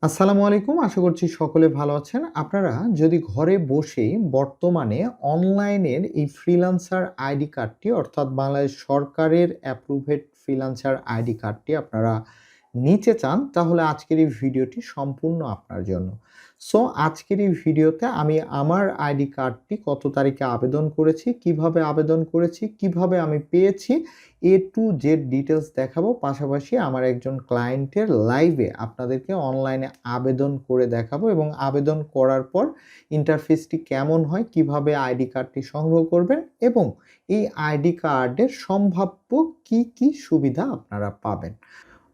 আসসালামু আলাইকুম। আশা করছি সকলে ভালো আছেন। আপনারা যদি ঘরে বসেই বর্তমানে অনলাইনের এই ফ্রিল্যান্সার আইডি কার্ডটি অর্থাৎ বাংলাদেশ সরকারের অ্যাপ্রুভেড ফ্রিল্যান্সার আইডি কার্ডটি আপনারা নিতে চান, তাহলে আজকের এই ভিডিওটি সম্পূর্ণ আপনার জন্য। সো আজকের এই ভিডিওতে আমি আমার আইডি কার্ডটি কত তারিখে আবেদন করেছি, কিভাবে আবেদন করেছি, কিভাবে আমি পেয়েছি, এ টু জেড ডিটেইলস দেখাবো। পাশাপাশি আমার একজন ক্লায়েন্টের লাইভে আপনাদেরকে অনলাইনে আবেদন করে দেখাবো এবং আবেদন করার পর ইন্টারফেসটি কেমন হয়, কিভাবে আইডি কার্ডটি সংগ্রহ করবেন এবং এই আইডি কার্ডের সম্ভাব্য কি, কি সুবিধা আপনারা পাবেন।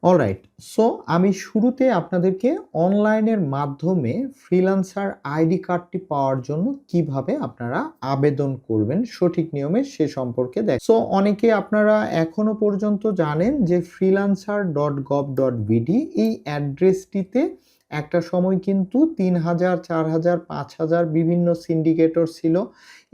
অলরাইট। সো আমি শুরুতে আপনাদেরকে অনলাইনের মাধ্যমে ফ্রিল্যান্সার আইডি কার্ডটি পাওয়ার জন্য কিভাবে আপনারা আবেদন করবেন সঠিক নিয়মে সে সম্পর্কে সো অনেকে আপনারা এখনো পর্যন্ত জানেন যে freelancer.gov.bd এই অ্যাড্রেসটিতে একটা সময় কিন্তু ৩,০০০, ৪,০০০, ৫,০০০ বিভিন্ন সিন্ডিকেটর ছিল।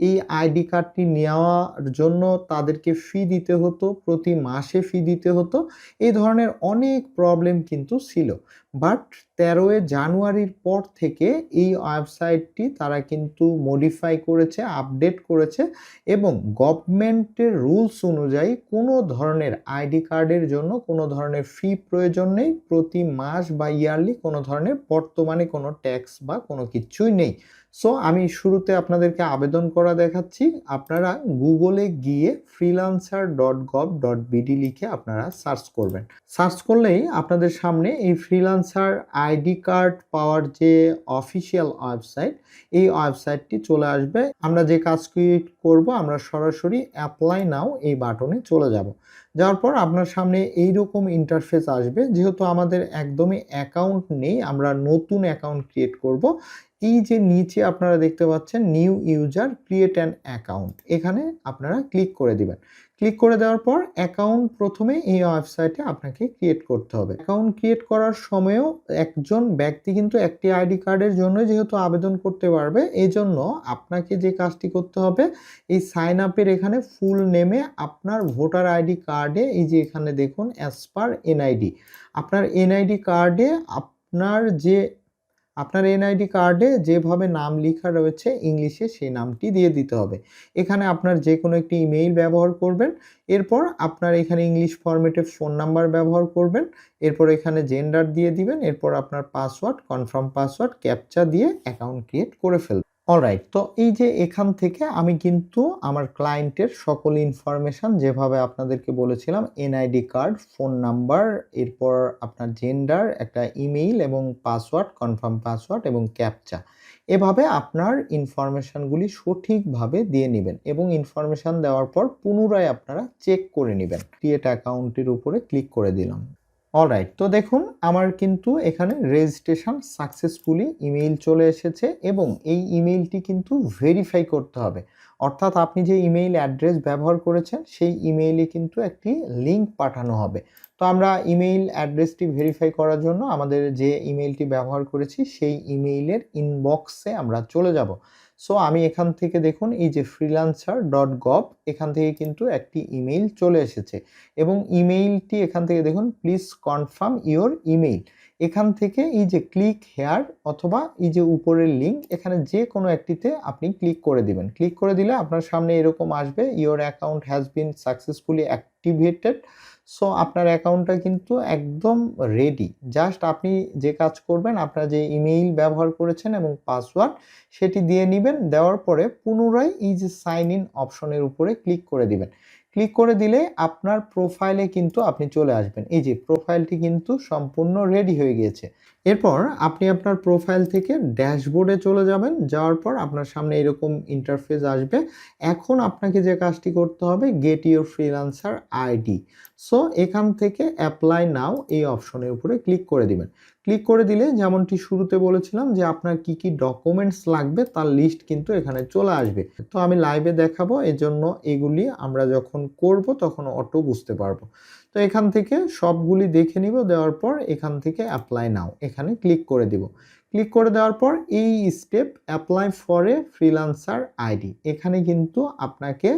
এই আইডি কার্ডটি নেওয়ার জন্য তাদেরকে ফি দিতে হতো, প্রতি মাসে ফি দিতে হতো। এই ধরনের অনেক প্রবলেম কিন্তু ছিল। বাট ১৩ জানুয়ারির পর থেকে এই ওয়েবসাইটটি তারা কিন্তু মডিফাই করেছে, আপডেট করেছে এবং গভর্নমেন্টের রুলস অনুযায়ী কোনো ধরনের আইডি কার্ডের জন্য কোনো ধরনের ফি প্রয়োজন নেই। প্রতি মাস বা ইয়ারলি কোনো ধরনের বর্তমানে কোনো ট্যাক্স বা কোনো কিছুই নেই। সো আমি শুরুতে আপনাদেরকে আবেদন করা দেখাচ্ছি। আপনারা গুগলে গিয়ে freelancer.gov.bd লিখে আপনারা সার্চ করবেন। সার্চ করলেই আপনাদের সামনে এই ফ্রিল্যান্সার আইডি কার্ড পাওয়ার যে অফিসিয়াল ওয়েবসাইট, এই ওয়েবসাইটটি চলে আসবে। আমরা যে কাজটি করব, আমরা সরাসরি অ্যাপ্লাই নাও এই বাটনে চলে যাব। যাওয়ার পর আপনার সামনে এইরকম ইন্টারফেস আসবে। যেহেতু আমাদের একদমই অ্যাকাউন্ট নেই, আমরা নতুন অ্যাকাউন্ট ক্রিয়েট করব। এই যে নিচে আপনারা দেখতে পাচ্ছেন new user create an account, এখানে আপনারা ক্লিক করে দিবেন। ক্লিক করে দেওয়ার পর অ্যাকাউন্ট প্রথমে এই ওয়েবসাইটে আপনাকে ক্রিয়েট করতে হবে। অ্যাকাউন্ট ক্রিয়েট করার সময়ও একজন ব্যক্তি কিন্তু একটি আইডি কার্ডের জন্য যেহেতু আবেদন করতে পারবে, এজন্য আপনাকে যে কাজটি করতে হবে, এই সাইন আপের এখানে ফুল নেমে আপনার ভোটার আইডি কার্ডে এই যে এখানে দেখুন অ্যাজ পার এনআইডি, আপনার এনআইডি কার্ডে আপনার এনআইডি কার্ডে যেভাবে নাম লেখা রয়েছে ইংলিশে সেই নামটি দিয়ে দিতে হবে। এখানে আপনার যে কোনো একটি ইমেইল ব্যবহার করবেন। এরপর আপনার এখানে ইংলিশ ফরম্যাটে ফোন নাম্বার ব্যবহার করবেন। এরপর এখানে জেন্ডার দিয়ে দিবেন। এরপর আপনার পাসওয়ার্ড, কনফার্ম পাসওয়ার্ড, ক্যাপচা দিয়ে অ্যাকাউন্ট ক্রিয়েট করে ফেলবেন। অলরাইট। তো এই যে এখান থেকে আমি কিন্তু আমার ক্লায়েন্টের সকল ইনফরমেশন যেভাবে আপনাদেরকে বলেছিলাম, এনআইডি কার্ড, ফোন নাম্বার, এরপর আপনার জেন্ডার, একটা ইমেইল এবং পাসওয়ার্ড, কনফার্ম পাসওয়ার্ড এবং ক্যাপচা, এভাবে আপনার ইনফরমেশনগুলি সঠিকভাবে দিয়ে নেবেন এবং ইনফরমেশন দেওয়ার পর পুনরায় আপনারা চেক করে নেবেন। ক্রিয়েট অ্যাকাউন্টের উপরে ক্লিক করে দিলাম। অলরাইট। তো দেখুন আমার কিন্তু এখানে রেজিস্ট্রেশন সাকসেসফুলি ইমেইল চলে এসেছে এবং এই ইমেইলটি কিন্তু ভেরিফাই করতে হবে। অর্থাৎ আপনি যে ইমেইল অ্যাড্রেস ব্যবহার করেছেন সেই ইমেইলে কিন্তু একটি লিঙ্ক পাঠানো হবে। তো আমরা ইমেইল অ্যাড্রেসটি ভেরিফাই করার জন্য আমাদের যে ইমেইলটি ব্যবহার করেছি সেই ইমেইলের ইনবক্সে আমরা চলে যাব। সো আমি এখান থেকে দেখুন এই যে freelancer.gov, এখান থেকে কিন্তু একটি ইমেইল চলে এসেছে এবং ইমেইলটি এখান থেকে দেখুন প্লিজ কনফার্ম ইওর ইমেইল। এখান থেকে এই যে ক্লিক হেয়ার অথবা এই যে উপরের লিঙ্ক, এখানে যে কোনো একটিতে আপনি ক্লিক করে দিবেন। ক্লিক করে দিলে আপনার সামনে এরকম আসবে, your account has been successfully activated. So আপনার অ্যাকাউন্টটা কিন্তু একদম রেডি। জাস্ট আপনি যে কাজ করবেন, আপনার যে ইমেইল ব্যবহার করেছেন এবং পাসওয়ার্ড সেটি দিয়ে নিবেন। দেওয়ার পরে পুনরায় এই যে সাইন ইন অপশনের উপরে ক্লিক করে দিবেন। ক্লিক করে দিলে আপনার প্রোফাইলে কিন্তু আপনি চলে আসবেন। এই যে প্রোফাইলটি কিন্তু সম্পূর্ণ রেডি হয়ে গিয়েছে। এরপর আপনি আপনার প্রোফাইল থেকে ড্যাশবোর্ডে চলে যাবেন। যাওয়ার পর আপনার সামনে এরকম ইন্টারফেস আসবে। এখন আপনাকে যে কাজটি করতে হবে, gate your freelancer ID. So এখান থেকে অ্যাপ্লাই নাও এই অপশনের উপরে ক্লিক করে দিবেন। ক্লিক করে দিলে যেমনটি শুরুতে বলেছিলাম যে আপনার কি, কি ডকুমেন্টস লাগবে তার লিস্ট কিন্তু এখানে চলে আসবে। তো আমি লাইভে দেখাবো, এজন্য এগুলি আমরা যখন করব তখন অটো বুঝতে পারবো। তো এখান থেকে সবগুলি দেখে নিব। দেওয়ার পর এখান থেকে অ্যাপ্লাই নাও এখানে ক্লিক করে দিব। ক্লিক করে দেওয়ার পর এই step apply for a freelancer ID, এখানে কিন্তু আপনাকে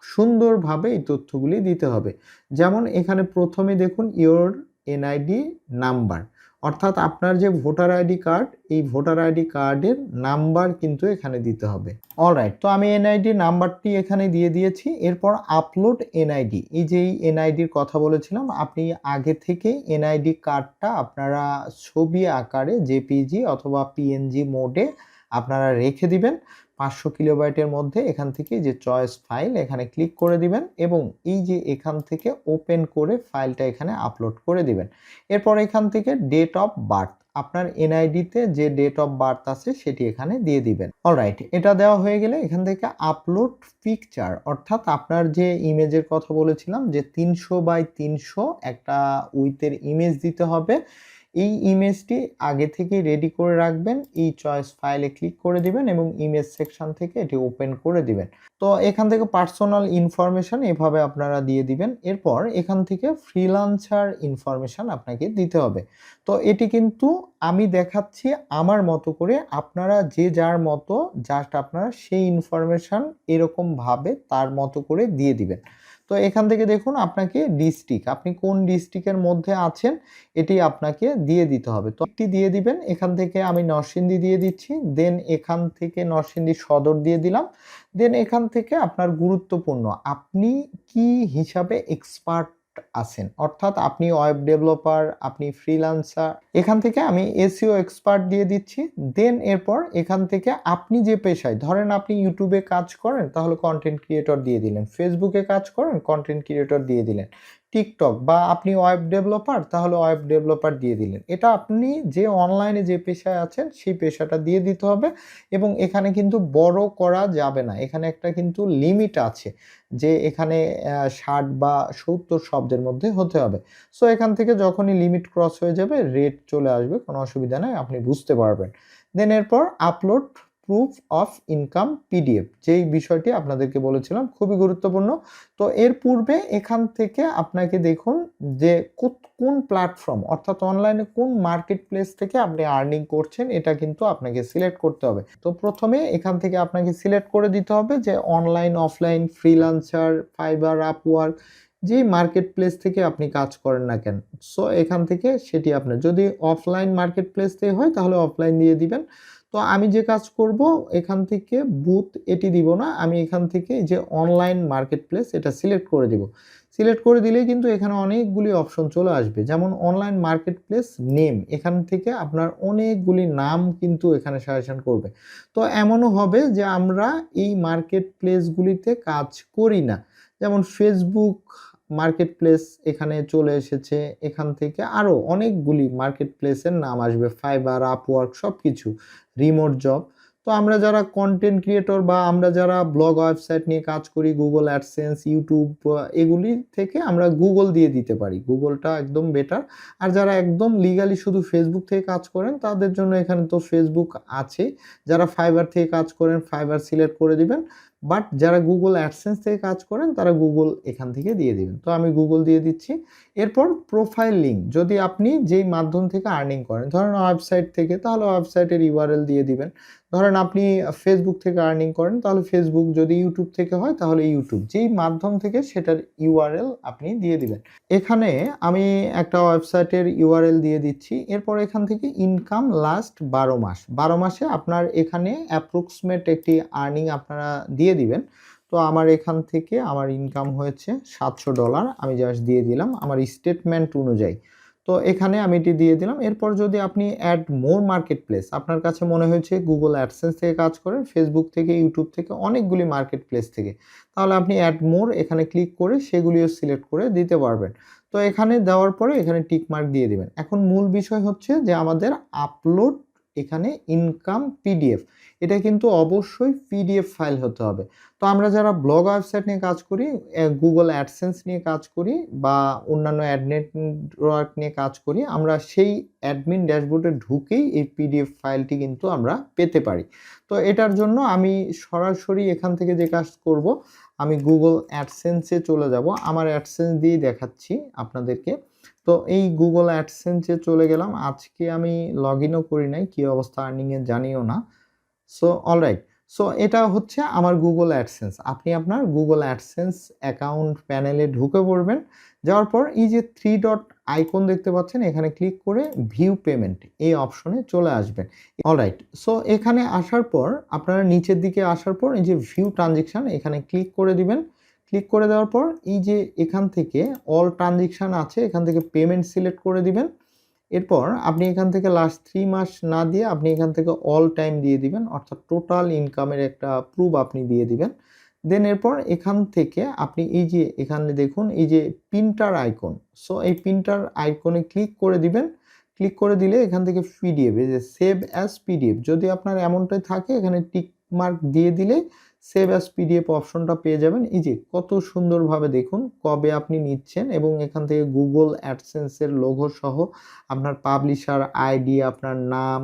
সুন্দরভাবে এই তথ্যগুলি দিতে হবে। যেমন এখানে প্রথমে দেখুন ইওর এনআইডি নাম্বার, অর্থাৎ আপনার যে ভোটার আইডি কার্ড, এই ভোটার আইডি কার্ডের নাম্বার কিন্তু এখানে দিতে হবে। অলরাইট, তো আমি এনআইডি নাম্বারটি এখানে দিয়ে দিয়েছি। এরপর আপলোড এনআইডি, এই যে এই এনআইডির কথা বলেছিলাম, আপনি আগে থেকে এনআইডি কার্ডটা আপনারা ছবি আকারে জেপিজি অথবা পিএনজি মোডে আপনারা রেখে দিবেন 500 কিলোবাইটের মধ্যে। এখান থেকে যে চয়েস ফাইল এখানে ক্লিক করে দিবেন এবং এই যে এখান থেকে ওপেন করে ফাইলটা এখানে আপলোড করে দিবেন। এরপর এখান থেকে ডেট অফ বার্থ, আপনার এনআইডিতে যে ডেট অফ বার্থ আছে সেটি এখানে দিয়ে দিবেন। অলরাইট, এটা দেওয়া হয়ে গেলে এখান থেকে আপলোড পিকচার, অর্থাৎ আপনার যে ইমেজের কথা বলেছিলাম যে 300 বাই 300 একটা উইথের ইমেজ দিতে হবে, এই ইমেজটি আগে থেকে রেডি করে রাখবেন। এই চয়েস ফাইলে ক্লিক করে দিবেন এবং ইমেজ সেকশন থেকে এটি ওপেন করে দিবেন। তো এখান থেকে পার্সোনাল ইনফরমেশন এভাবে আপনারা দিয়ে দিবেন। এরপর এখান থেকে ফ্রিল্যান্সার ইনফরমেশন আপনাকে দিতে হবে। তো এটি কিন্তু আমি দেখাচ্ছি আমার মতো করে, আপনারা যে যার মতো জাস্ট আপনারা সেই ইনফরমেশন এরকমভাবে তার মতো করে দিয়ে দিবেন। তো এখান থেকে দেখুন আপনাকে ডিস্ট্রিক্ট, আপনি কোন ডিস্ট্রিক্টের মধ্যে আছেন এটি আপনাকে দিয়ে দিতে হবে। তো এটি দিয়ে দিবেন। এখান থেকে আমি নরসিংদী দিয়ে দিচ্ছি, দেন এখান থেকে নরসিংদী সদর দিয়ে দিলাম। দেন এখান থেকে আপনার গুরুত্বপূর্ণ আপনি কি হিসাবে এক্সপার্ট আছেন, অর্থাৎ আপনি ওয়েব ডেভেলপার, আপনি ফ্রিল্যান্সার, এখান থেকে আমি এসইও এক্সপার্ট দিয়ে দিচ্ছি। দেন এরপর এখান থেকে আপনি যে পেশায়, ধরেন আপনি ইউটিউবে কাজ করেন তাহলে কন্টেন্ট ক্রিয়েটর দিয়ে দিলেন, ফেসবুকে কাজ করেন কন্টেন্ট ক্রিয়েটর দিয়ে দিলেন, টিকটক বা আপনি ওয়েব ডেভেলপার তাহলে ওয়েব ডেভেলপার দিয়ে দিলেন। এটা আপনি যে অনলাইনে যে পেশায় আছেন সেই পেশাটা দিয়ে দিতে হবে এবং এখানে কিন্তু বড় করা যাবে না, এখানে একটা কিন্তু লিমিট আছে যে এখানে 60 বা 70 শব্দের মধ্যে হতে হবে। সো এখান থেকে যখনই লিমিট ক্রস হয়ে যাবে রেড চলে আসবে, কোনো অসুবিধা নাই, আপনি বুঝতে পারবেন। দেন এরপর upload proof of income PDF, যেই বিষয়টি আপনাদেরকে বলেছিলাম খুবই গুরুত্বপূর্ণ। তো এর পূর্বে এখান থেকে আপনাকে দেখুন যে কোন প্ল্যাটফর্ম, অর্থাৎ অনলাইনে কোন মার্কেট প্লেস থেকে আপনি আর্নিং করছেন এটা কিন্তু আপনাকে সিলেক্ট করতে হবে। তো প্রথমে এখান থেকে আপনাকে সিলেক্ট করে দিতে হবে যে online, offline, freelancer, fibre, Upwork, যেই মার্কেট প্লেস থেকে আপনি কাজ করেন না কেন। সো এখান থেকে সেটি আপনার, যদি অফলাইন মার্কেট প্লেস থেকে হয় তাহলে অফলাইন দিয়ে দিবেন। তো আমি যে কাজ করব এখান থেকে বুথ এটি দিব না, আমি এখান থেকে যে অনলাইন মার্কেট প্লেস এটা সিলেক্ট করে দিব। সিলেক্ট করে দিলেই কিন্তু এখানে অনেকগুলি অপশন চলে আসবে, যেমন অনলাইন মার্কেট প্লেস নেম, এখান থেকে আপনার অনেকগুলি নাম কিন্তু এখানে সাজেশন করবে। তো এমনও হবে যে আমরা এই মার্কেট প্লেসগুলিতে কাজ করি না, যেমন ফেসবুক মার্কেট প্লেস এখানে চলে এসেছে, এখান থেকে আরও অনেকগুলি মার্কেট প্লেসের নাম আসবে, ফাইবার, আপওয়ার্ক, সব কিছু, রিমোট জব। তো আমরা যারা কন্টেন্ট ক্রিয়েটর বা আমরা যারা ব্লগ ওয়েবসাইট নিয়ে কাজ করি, গুগল অ্যাডসেন্স, ইউটিউব, এগুলি থেকে আমরা গুগল দিয়ে দিতে পারি, গুগলটা একদম বেটার। আর যারা একদম লিগালি শুধু ফেসবুক থেকে কাজ করেন তাদের জন্য এখানে তো ফেসবুক আছে, যারা ফাইবার থেকে কাজ করেন ফাইবার সিলেক্ট করে দিবেন, বাট যারা গুগল অ্যাডসেন্স থেকে কাজ করেন তারা গুগল এখান থেকে দিয়ে দিবেন। তো আমি গুগল দিয়ে দিচ্ছি। এরপর প্রোফাইল লিঙ্ক, যদি আপনি যেই মাধ্যম থেকে আর্নিং করেন, ধরেন ওয়েবসাইট থেকে তাহলে ওয়েবসাইটের ইউআরএল দিয়ে দিবেন, ধরেন আপনি ফেসবুক থেকে আর্নিং করেন তাহলে ফেসবুক, যদি ইউটিউব থেকে হয় তাহলে ইউটিউব, যেই মাধ্যম থেকে সেটার ইউআরএল আপনি দিয়ে দিবেন। এখানে আমি একটা ওয়েবসাইটের ইউআরএল দিয়ে দিচ্ছি। এরপর এখান থেকে ইনকাম লাস্ট 12 মাস, 12 মাসে আপনার এখানে অ্যাপ্রক্সিমেট একটি আর্নিং আপনারা দিয়ে দিবেন। তো আমার এখান থেকে আমার ইনকাম হয়েছে $700, আমি জাস্ট দিয়ে দিলাম আমার স্টেটমেন্ট অনুযায়ী। তো এখানে আমি এটি দিয়ে দিলাম। এরপর যদি আপনি অ্যাড মোর মার্কেট প্লেস, আপনার কাছে মনে হয়েছে গুগল অ্যাডসেন্স থেকে কাজ করেন, ফেসবুক থেকে, ইউটিউব থেকে, অনেকগুলি মার্কেট প্লেস থেকে, তাহলে আপনি অ্যাড মোর এখানে ক্লিক করে সেগুলিও সিলেক্ট করে দিতে পারবেন। তো এখানে দেওয়ার পরে এখানে টিক মার্ক দিয়ে দিবেন। এখন মূল বিষয় হচ্ছে যে আমাদের আপলোড এখানে ইনকাম পিডিএফ, এটা কিন্তু অবশ্যই পিডিএফ ফাইল হতে হবে। তো আমরা যারা ব্লগ ওয়েবসাইট নিয়ে কাজ করি, গুগল অ্যাডসেন্স নিয়ে কাজ করি বা অন্যান্য অ্যাড নেটওয়ার্ক নিয়ে কাজ করি, আমরা সেই অ্যাডমিন ড্যাশবোর্ডে ঢুকেই এই পিডিএফ ফাইলটি কিন্তু আমরা পেতে পারি। তো এটার জন্য আমি সরাসরি এখান থেকে যে কাজ করব, আমি গুগল অ্যাডসেন্সে চলে যাব, আমার অ্যাডসেন্স দিয়েই দেখাচ্ছি আপনাদেরকে। তো এই গুগল অ্যাডসেন্সে চলে গেলাম, আজকে আমি লগ ইনও করি নাই, কী অবস্থা আর্নিংয়ের জানিও না। সো অলরাইট, সো এটা হচ্ছে আমার Google AdSense। আপনি আপনার Google AdSense অ্যাকাউন্ট প্যানেলে ঢুকে পড়বেন। যাওয়ার পর এই যে 3 ডট আইকন দেখতে পাচ্ছেন, এখানে ক্লিক করে ভিউ পেমেন্ট এই অপশনে চলে আসবেন। অলরাইট। সো এখানে আসার পর আপনারা নিচের দিকে আসার পর এই যে ভিউ ট্রানজেকশন এখানে ক্লিক করে দিবেন। ক্লিক করে দেওয়ার পর এই যে এখান থেকে অল ট্রানজেকশন আছে, এখান থেকে পেমেন্ট সিলেক্ট করে দিবেন। এরপর আপনি এখান থেকে লাস্ট 3 মাস না দিয়ে আপনি এখান থেকে অল টাইম দিয়ে দিবেন, অর্থাৎ টোটাল ইনকামের একটা প্রুফ আপনি দিয়ে দিবেন। দেন এরপর এখান থেকে আপনি এই যে এখানে দেখুন এই যে প্রিন্টার আইকন, সো এই প্রিন্টার আইকনে ক্লিক করে দিবেন। ক্লিক করে দিলে এখান থেকে পিডিএফ, এই যে সেভ অ্যাজ পিডিএফ, যদি আপনার এমনটাই থাকে এখানে টিক মার্ক দিয়ে দিলে সেভ অ্যাজ পিডিএফ অপশনটা পেয়ে যাবেন। এই যে কত সুন্দরভাবে দেখুন কবে আপনি নিচ্ছেন, এবং এখান থেকে Google AdSense এর লোগো সহ আপনার পাবলিশার আইডি, আপনার নাম,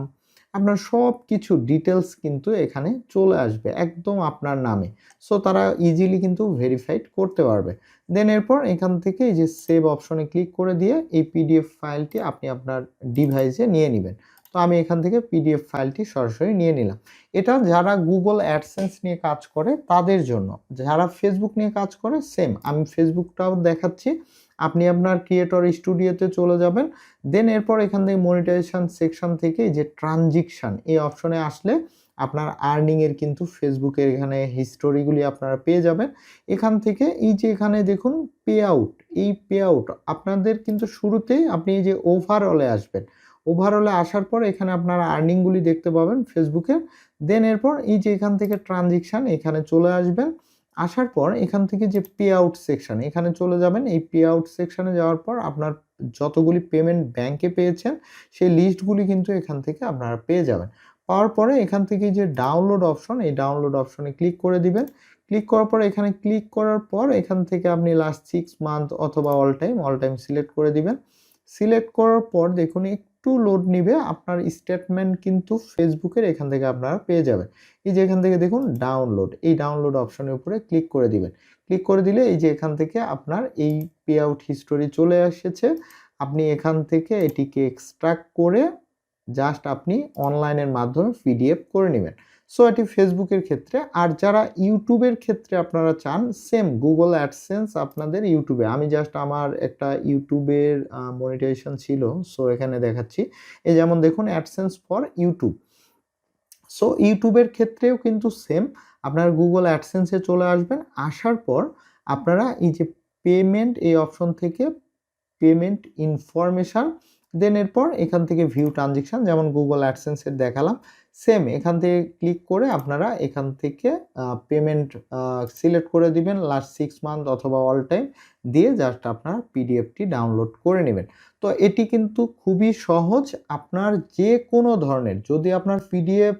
আপনার সব কিছু ডিটেলস কিন্তু এখানে চলে আসবে একদম আপনার নামে। সো তারা ইজিলি কিন্তু ভেরিফাইড করতে পারবে। দেন এরপর এখান থেকে এই যে সেভ অপশনে ক্লিক করে দিয়ে এই পিডিএফ ফাইলটি আপনি আপনার ডিভাইসে নিয়ে নেবেন। তো আমি এখান থেকে পিডিএফ ফাইলটি সরাসরি নিয়ে নিলাম। এটা যারা Google AdSense নিয়ে কাজ করে তাদের জন্য। যারা Facebook নিয়ে কাজ করে সেম, আমি ফেসবুকটাও দেখাচ্ছি। আপনি আপনার ক্রিয়েটর স্টুডিওতে চলে যাবেন। দেন এরপর এখান থেকে মনিটাইজেশন সেকশন থেকে যে ট্রানজেকশন এই অপশনে আসলে আপনার আর্নিং এর কিন্তু ফেসবুকের এখানে হিস্টোরিগুলি আপনারা পেয়ে যাবেন। এখান থেকে এই যে এখানে দেখুন পে আউট, এই পে আউট আপনাদের কিন্তু শুরুতেই আপনি এই যে ওভারঅলে আসবেন। ওভারঅলে আসার পর এখানে আপনারা আর্নিংগুলি দেখতে পাবেন ফেসবুকের। দেন এরপর এই যে এখান থেকে ট্রানজেকশন এখানে চলে আসবেন। আসার পর এখান থেকে যে পে আউট সেকশন এখানে চলে যাবেন। এই পে আউট সেকশনে যাওয়ার পর আপনার যতগুলি পেমেন্ট ব্যাংকে পেয়েছেন সেই লিস্টগুলি কিন্তু এখান থেকে আপনারা পেয়ে যাবেন। পাওয়ার পরে এখান থেকে যে ডাউনলোড অপশন, এই ডাউনলোড অপশনে ক্লিক করে দিবেন। ক্লিক করার পর এখানে ক্লিক করার পর এখান থেকে আপনি লাস্ট 6 মান্থ অথবা অল টাইম সিলেক্ট করে দিবেন। সিলেক্ট করার পর দেখুন একটু লোড নিবে, আপনার স্টেটমেন্ট কিন্তু ফেসবুকের এখান থেকে আপনারা পেয়ে যাবেন। এই যে এখান থেকে দেখুন ডাউনলোড, এই ডাউনলোড অপশনের উপরে ক্লিক করে দিবেন। ক্লিক করে দিলে এই যে এখান থেকে আপনার এই পে আউট হিস্টোরি চলে এসেছে। আপনি এখান থেকে এটিকে এক্সট্রাক্ট করে জাস্ট আপনি অনলাইনের মাধ্যমে পিডিএফ করে নেবেন। সো এটি ফেসবুকের ক্ষেত্রে। আর যারা ইউটিউবের ক্ষেত্রে আপনারা চান সেম Google AdSense আপনাদের ইউটিউবে, আমি জাস্ট আমার একটা ইউটিউবের মনিটাইজেশন ছিল, সো এখানে দেখাচ্ছি। এই যেমন দেখুন AdSense ফর ইউটিউব। সো ইউটিউবের ক্ষেত্রেও কিন্তু সেম, আপনার Google AdSense এ চলে আসবেন। আসার পর আপনারা এই যে পেমেন্ট এই অপশন থেকে পেমেন্ট ইনফরমেশন, দেন এরপর এখান থেকে ভিউ ট্রানজেকশন যেমন Google AdSense এর দেখালাম, সেম এখান থেকে ক্লিক করে আপনারা এখান থেকে পেমেন্ট সিলেক্ট করে দিবেন লাস্ট 6 মান্থ অথবা অল টাইম দিয়ে জাস্ট আপনার পিডিএফটি ডাউনলোড করে নেবেন। তো এটি কিন্তু খুবই সহজ। আপনার যে কোনো ধরনের, যদি আপনার পিডিএফ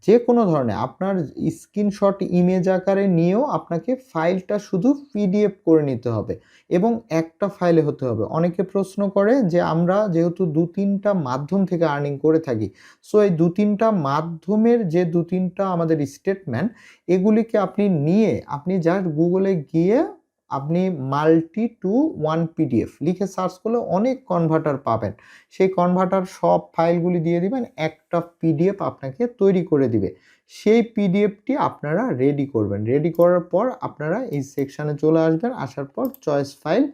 যে কোনো ধরনের আপনার স্ক্রিনশট ইমেজ আকারে নিয়েও আপনাকে ফাইলটা শুধু পিডিএফ করে নিতে হবে এবং একটা ফাইলে হতে হবে। অনেকে প্রশ্ন করে যে আমরা যেহেতু ২-৩টা মাধ্যম থেকে আর্নিং করে থাকি, সো এই ২-৩টা মাধ্যমের যে ২-৩টা আমাদের স্টেটমেন্ট এগুলিকে আপনি নিয়ে আপনি জাস্ট গুগলে গিয়ে আপনি মাল্টি টু ওয়ান পিডিএফ লিখে সার্চ করলে অনেক কনভার্টার পাবেন। সেই কনভার্টার সব ফাইলগুলি দিয়ে দিবেন, একটা পিডিএফ আপনাকে তৈরি করে দিবে। সেই পিডিএফটি আপনারা রেডি করবেন। রেডি করার পর আপনারা এই সেকশানে চলে আসবেন। আসার পর চয়েস ফাইল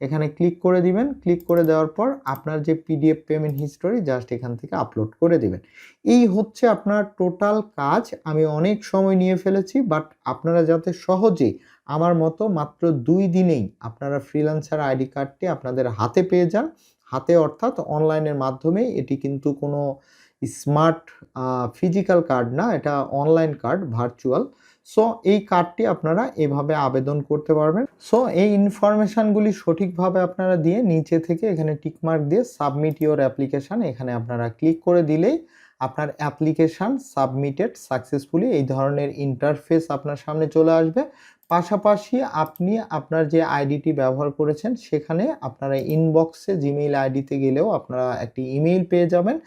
এখানে ক্লিক করে দিবেন। ক্লিক করে দেওয়ার পর আপনার যে পিডিএফ পেমেন্ট হিস্টোরি জাস্ট এখান থেকে আপলোড করে দিবেন। এই হচ্ছে আপনার টোটাল কাজ। আমি অনেক সময় নিয়ে ফেলেছি, বাট আপনারা যাতে সহজেই আমার মতো মাত্র ২ দিনেই আপনারা ফ্রিল্যান্সার আইডি কার্ডটি আপনাদের হাতে পেয়ে যান। হাতে অর্থাৎ অনলাইনের মাধ্যমে, এটি কিন্তু কোনো স্মার্ট ফিজিক্যাল কার্ড না, এটা অনলাইন কার্ড ভার্চুয়াল। সো এই কার্ডটি আপনারা এভাবে আবেদন করতে পারবেন। সো এই ইনফরমেশনগুলি সঠিকভাবে আপনারা দিয়ে নিচে থেকে এখানে টিকমার্ক দিয়ে সাবমিট ইওর অ্যাপ্লিকেশান এখানে আপনারা ক্লিক করে দিলেই আপনার অ্যাপ্লিকেশান সাবমিটেড সাকসেসফুলি এই ধরনের ইন্টারফেস আপনার সামনে চলে আসবে। পাশাপাশি আপনি আপনার যে আইডিটি ব্যবহার করেছেন সেখানে আপনারা ইনবক্সে জিমেইল আইডিতে গেলেও আপনারা একটি ইমেইল পেয়ে যাবেন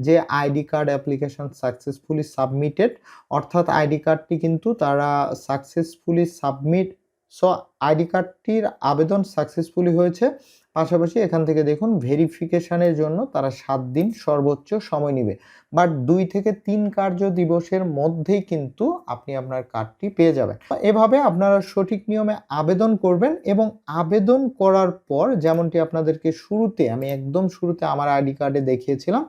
যে ID card application successfully submitted, অর্থাৎ আইডি কার্ডটি কিন্তু তারা সাকসেসফুলি সাবমিট, সো আইডি কার্ডটির আবেদন সাকসেসফুলি হয়েছে। পাশাপাশি এখান থেকে দেখুন ভেরিফিকেশনের জন্য তারা 7 দিন সর্বোচ্চ সময় নিবে। বাট 2 থেকে 3 কার্য দিবসের মধ্যেই কিন্তু আপনি আপনার কার্ডটি পেয়ে যাবেন। এভাবে আপনারা সঠিক নিয়মে আবেদন করবেন এবং আবেদন করার পর যেমনটি আপনাদেরকে আমি একদম শুরুতে আমার আইডি কার্ডে দেখিয়েছিলাম,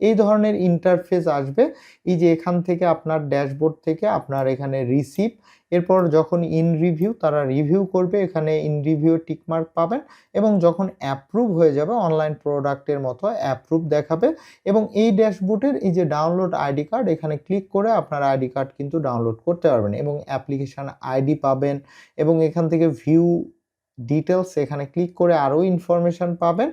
এই ধরনের ইন্টারফেস আসবে। এই যে এখান থেকে আপনার ড্যাশবোর্ড থেকে আপনার এখানে রিসিভ, এরপর যখন ইন রিভিউ তারা রিভিউ করবে, এখানে ইন রিভিউ টিক মার্ক পাবেন এবং যখন অ্যাপ্রুভ হয়ে যাবে অনলাইন প্রোডাক্টের মতো অ্যাপ্রুভ দেখাবে এবং এই ড্যাশবোর্ডের এই যে ডাউনলোড আইডি কার্ড এখানে ক্লিক করে আপনার আইডি কার্ড কিন্তু ডাউনলোড করতে পারবেন এবং অ্যাপ্লিকেশন আইডি পাবেন এবং এখান থেকে ভিউ ডিটেলস এখানে ক্লিক করে আরও ইনফরমেশন পাবেন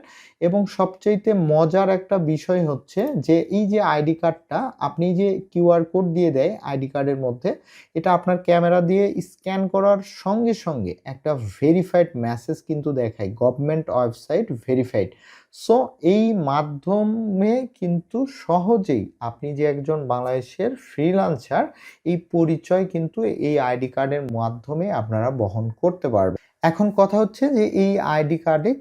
এবং সবচাইতে মজার একটা বিষয় হচ্ছে যে এই যে আইডি কার্ডটা আপনি যে কিউআর কোড দিয়ে দেয় আইডি কার্ডের মধ্যে, এটা আপনার ক্যামেরা দিয়ে স্ক্যান করার সঙ্গে সঙ্গে একটা ভেরিফাইড মেসেজ কিন্তু দেখায়, গভর্নমেন্ট ওয়েবসাইট ভেরিফাইড। সো এই মাধ্যমে কিন্তু সহজেই আপনি যে একজন বাংলাদেশের ফ্রিল্যান্সার এই পরিচয় কিন্তু এই আইডি কার্ডের মাধ্যমে আপনারা বহন করতে পারবেন। এখন কথা হচ্ছে যে এই আইডি কার্ডে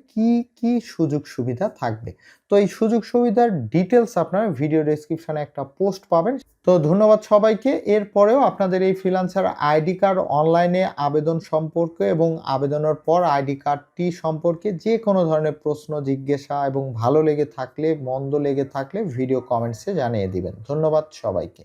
কি সুযোগ সুবিধা থাকবে। তো এই সুযোগ সুবিধার ডিটেলস আপনারা ভিডিও ডেসক্রিপশনে একটা পোস্ট পাবেন। তো ধন্যবাদ সবাইকে। এরপরেও আপনাদের এই ফ্রিল্যান্সার আইডি কার্ড অনলাইনে আবেদন সম্পর্কে এবং আবেদনের পর আইডি কার্ডটি সম্পর্কে যে কোনো ধরনের প্রশ্ন জিজ্ঞাসা এবং ভালো লেগে থাকলে মন্দ লেগে থাকলে ভিডিও কমেন্টসে জানিয়ে দিবেন। ধন্যবাদ সবাইকে।